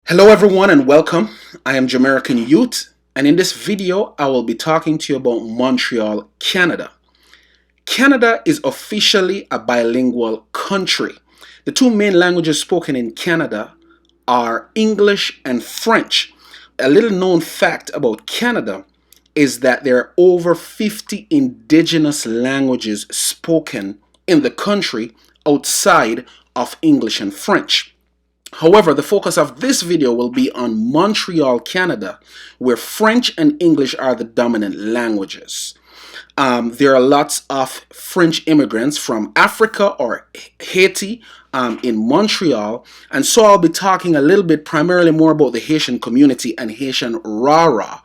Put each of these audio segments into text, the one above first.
Hello everyone and welcome. I am Jamaican Youth, and in this video I will be talking to you about Montreal, Canada. Canada is officially a bilingual country. The two main languages spoken in Canada are English and French. A little known fact about Canada is that there are over 50 indigenous languages spoken in the country outside of English and French. However, the focus of this video will be on Montreal, Canada, where French and English are the dominant languages. There are lots of French immigrants from Africa or Haiti in Montreal, and so I'll be talking a little bit primarily more about the Haitian community and Haitian Rara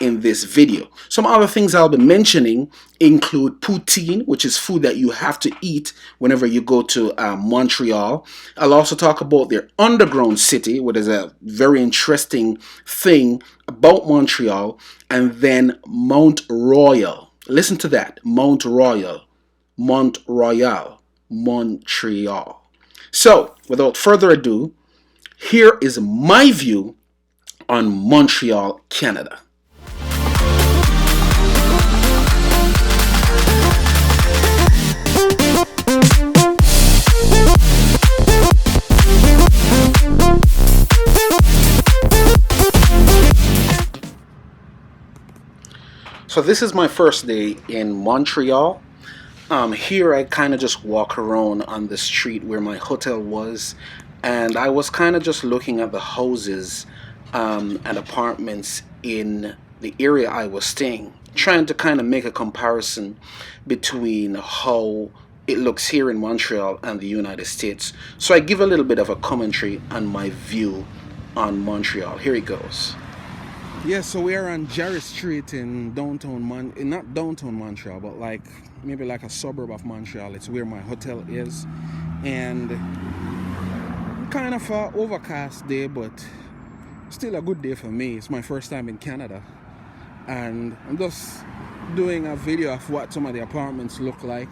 in this video. Some other things I'll be mentioning include poutine, which is food that you have to eat whenever you go to Montreal. I'll also talk about their underground city, which is a very interesting thing about Montreal, and then Mount Royal. Listen to that, Mount Royal, Mont Royal, Montreal. So, without further ado, here is my view on Montreal, Canada. So this is my first day in Montreal. Here I kind of just walk around on the street where my hotel was, and I was kind of just looking at the houses and apartments in the area I was staying, trying to kind of make a comparison between how it looks here in Montreal and the United States. So I give a little bit of a commentary on my view on Montreal. Here it goes. Yeah, so we're on Jerry Street in not downtown Montreal, but maybe like a suburb of Montreal. It's where my hotel is, and kind of a overcast day, but still a good day for me. It's my first time in Canada, and I'm just doing a video of what some of the apartments look like,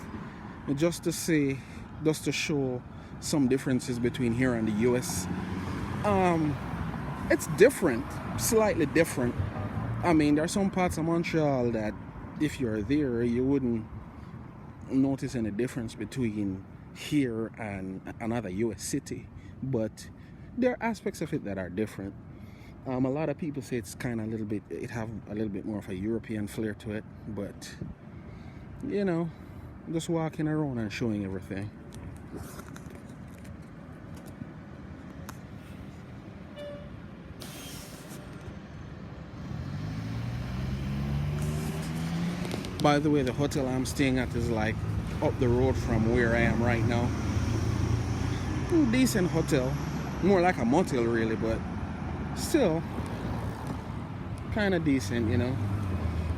and just to show some differences between here and the US. It's different, slightly different. I mean, there are some parts of Montreal that if you're there, you wouldn't notice any difference between here and another US city. But there are aspects of it that are different. A lot of people say it's kind of it have a little bit more of a European flair to it. But, just walking around and showing everything. By the way, the hotel I'm staying at is like up the road from where I am right now. Decent hotel, more like a motel really, but still kind of decent,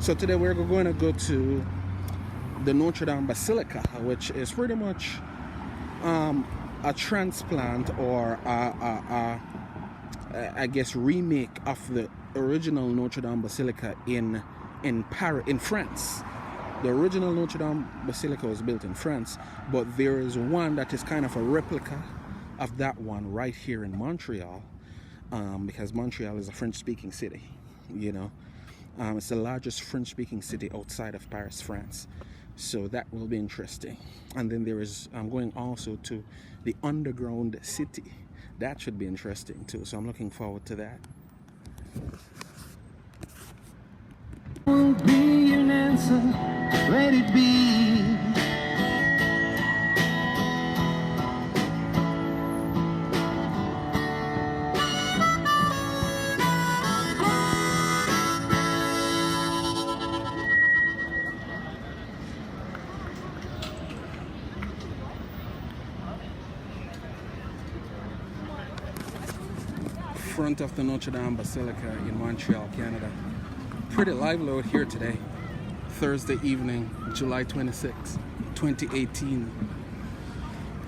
So today we're going to go to the Notre Dame Basilica, which is pretty much a transplant or I guess remake of the original Notre Dame Basilica in Paris, in France. The original Notre Dame Basilica was built in France, but there is one that is kind of a replica of that one right here in Montreal, because Montreal is a French-speaking city, It's the largest French-speaking city outside of Paris, France. So that will be interesting. And then I'm going also to the underground city. That should be interesting too. So I'm looking forward to that. Won't be an answer, let it be. Front of the Notre Dame Basilica in Montreal, Canada. Pretty lively out here today, Thursday evening, July 26, 2018.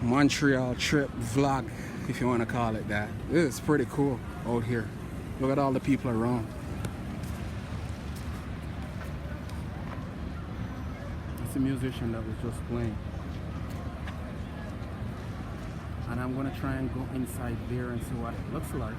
Montreal trip vlog, if you want to call it that. This is pretty cool out here. Look at all the people around. It's a musician that was just playing. And I'm gonna try and go inside there and see what it looks like.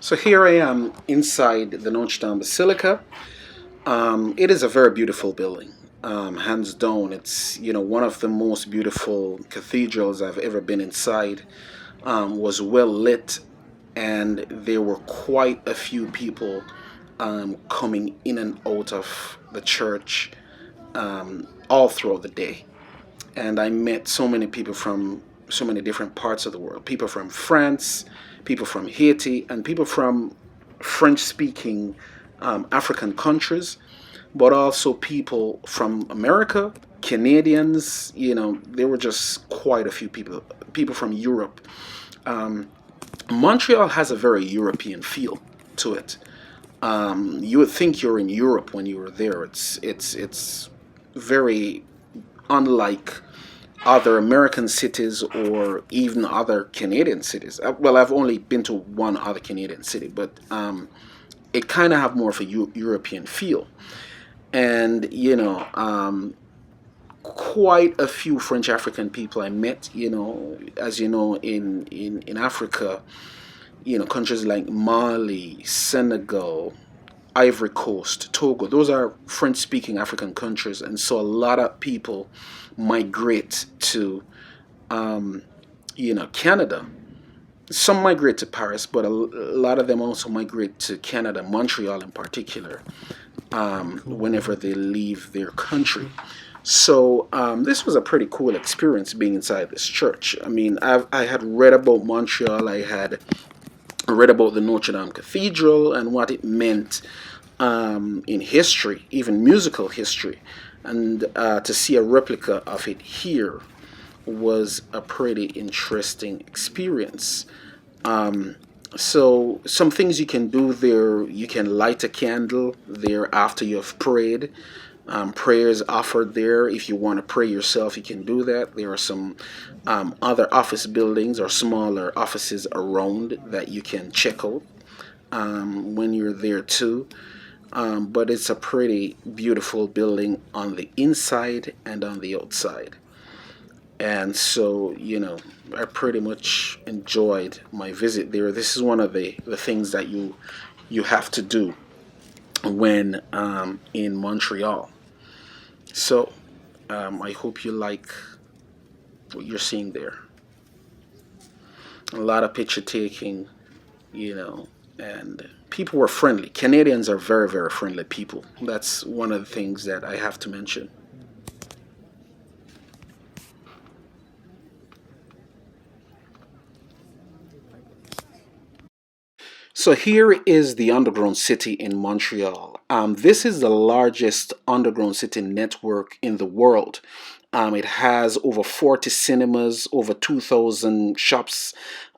So here I am inside the Notre Dame Basilica. It is a very beautiful building. Hands down, it's one of the most beautiful cathedrals I've ever been inside. Was well lit, and there were quite a few people coming in and out of the church all throughout the day. And I met so many people from so many different parts of the world. People from France, people from Haiti, and people from French-speaking African countries, but also people from America, Canadians. There were just quite a few people. People from Europe. Montreal has a very European feel to it. You would think you're in Europe when you were there. It's very unlike other American cities or even other Canadian cities. Well, I've only been to one other Canadian city, but it kind of have more of a European feel. And quite a few French African people I met. As you know, in Africa, countries like Mali, Senegal, Ivory Coast, Togo, those are French speaking African countries, and so a lot of people migrate to Canada. Some migrate to Paris, but a lot of them also migrate to Canada, Montreal in particular, whenever they leave their country. So this was a pretty cool experience being inside this church. I mean, I had read about Montreal. I had read about the Notre Dame Cathedral and what it meant in history, even musical history. And to see a replica of it here was a pretty interesting experience. So some things you can do there: you can light a candle there after you have prayed. Prayers offered there. If you want to pray yourself, you can do that. There are some other office buildings or smaller offices around that you can check out when you're there too. But it's a pretty beautiful building on the inside and on the outside. And so, I pretty much enjoyed my visit there. This is one of the things that you have to do when in Montreal. So, I hope you like what you're seeing there. A lot of picture taking, and people were friendly. Canadians are very, very friendly people. That's one of the things that I have to mention. So here is the underground city in Montreal. This is the largest underground city network in the world. It has over 40 cinemas, over 2,000 shops.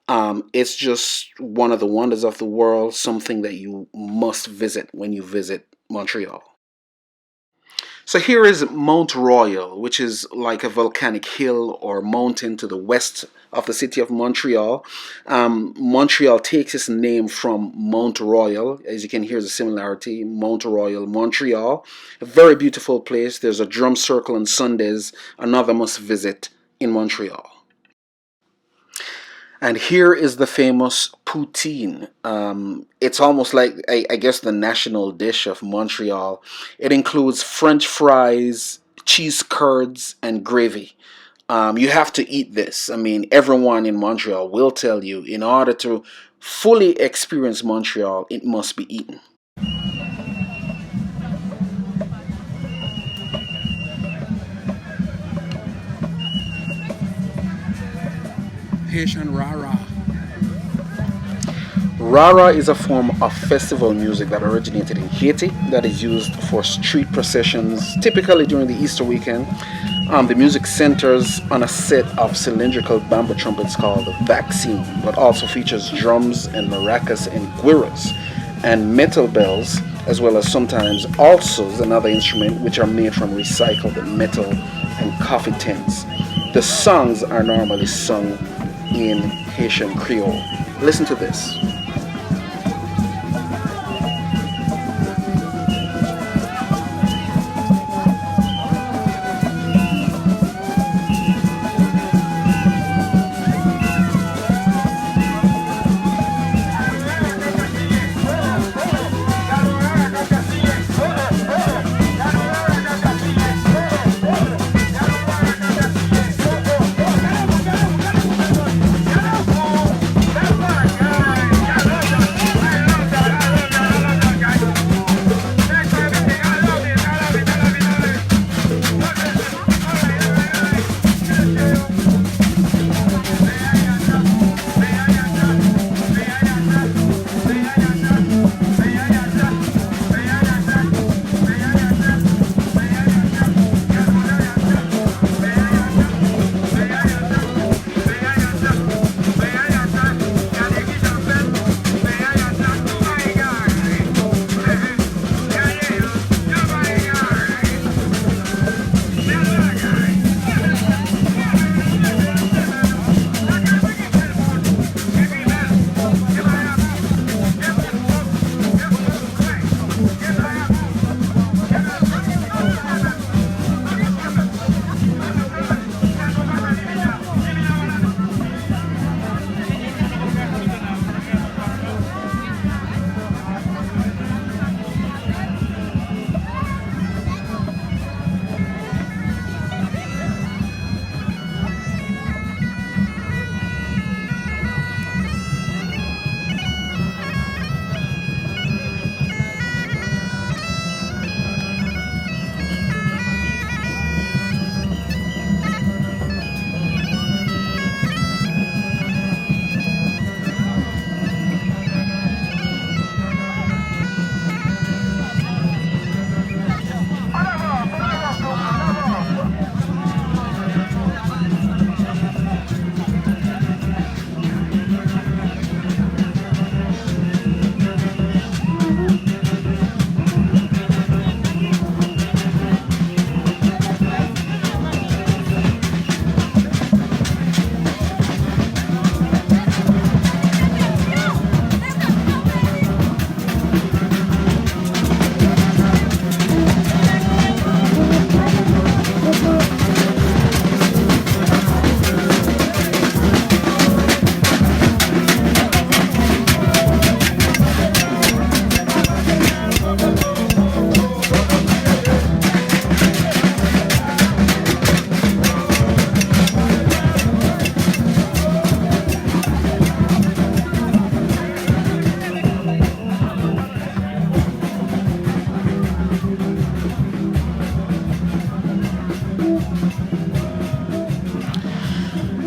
It's just one of the wonders of the world, something that you must visit when you visit Montreal. So here is Mount Royal, which is like a volcanic hill or mountain to the west of the city of Montreal. Montreal takes its name from Mount Royal. As you can hear the similarity, Mount Royal, Montreal. A very beautiful place. There's a drum circle on Sundays, another must visit in Montreal. And here is the famous poutine. It's almost like, I guess, the national dish of Montreal. It includes French fries, cheese curds, and gravy. You have to eat this. I mean, everyone in Montreal will tell you, in order to fully experience Montreal, it must be eaten. Haitian Rara. Rara is a form of festival music that originated in Haiti that is used for street processions, typically during the Easter weekend. The music centers on a set of cylindrical bamboo trumpets called the vaccine, but also features drums and maracas and guiras and metal bells, as well as sometimes altos, another instrument, which are made from recycled metal and coffee tins. The songs are normally sung in Haitian Creole. Listen to this.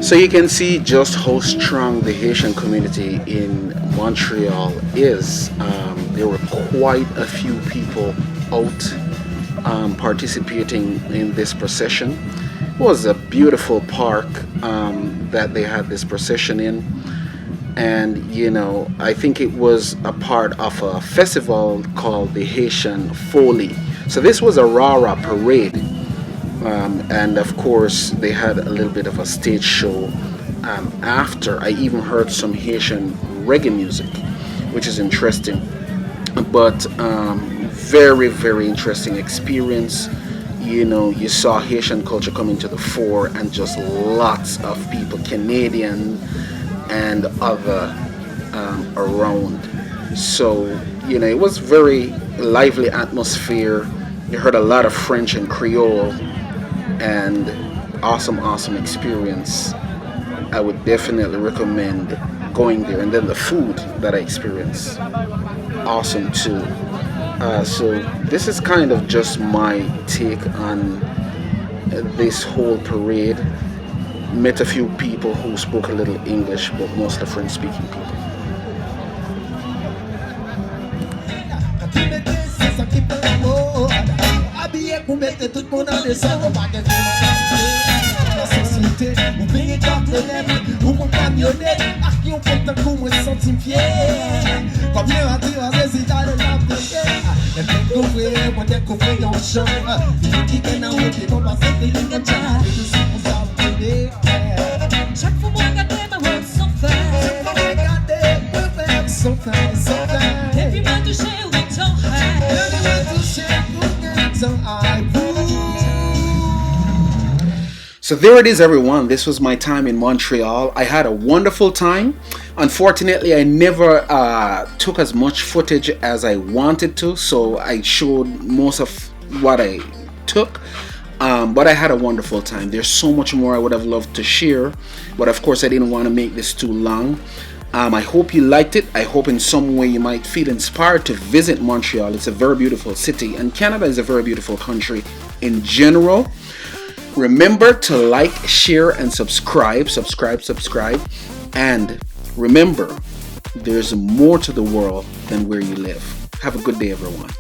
So you can see just how strong the Haitian community in Montreal is. There were quite a few people out participating in this procession. It was a beautiful park that they had this procession in. And I think it was a part of a festival called the Haitian Foley. So this was a Rara parade, and of course they had a little bit of a stage show after. I even heard some Haitian reggae music, which is interesting. But very, very interesting experience. You saw Haitian culture coming to the fore, and just lots of people, Canadian and other around. So it was very lively atmosphere. You heard a lot of French and Creole, and awesome experience. I would definitely recommend going there. And then the food that I experienced, awesome too. So this is kind of just my take on this whole parade. Met a few people who spoke a little English, but mostly French speaking people. Chaque fois moi regarder ma route sans faire. Et puis moi toucher au temps So there it is, everyone. This was my time in Montreal. I had a wonderful time. Unfortunately, I never took as much footage as I wanted to, so I showed most of what I took. But I had a wonderful time. There's so much more I would have loved to share, but of course I didn't want to make this too long. I hope you liked it. I hope in some way you might feel inspired to visit Montreal. It's a very beautiful city, and Canada is a very beautiful country in general. Remember to like, share, and subscribe. And remember, there's more to the world than where you live. Have a good day, everyone.